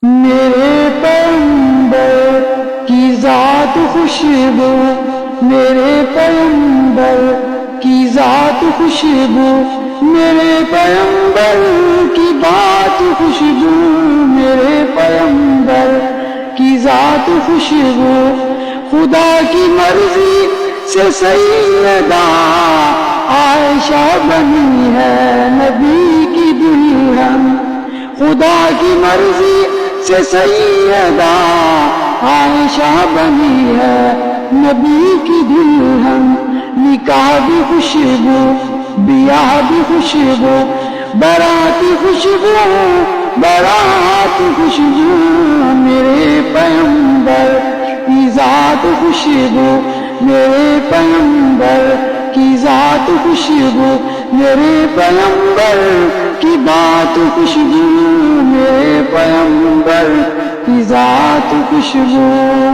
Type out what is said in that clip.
میرے پیغمبر کی ذات خوشبو، میرے پیغمبر کی ذات خوشبو، میرے پیغمبر کی بات خوشبو، میرے پیغمبر کی ذات خوشبو، خدا کی مرضی سے سیدہ عائشہ بنی ہے نبی کی دلہن، خدا کی مرضی سے سیدہ عائشہ بنی ہے نبی کی دلہن، نکاح بھی خوشبو، بیاہ بھی خوشبو، برات خوشبو، برات خوشبو، میرے پیغمبر کی ذات خوشبو، میرے پیغمبر کی ذات خوشبو، میرے پیغمبر کی بات خوشبو، میرے پیغمبر کی ذات خوشبو۔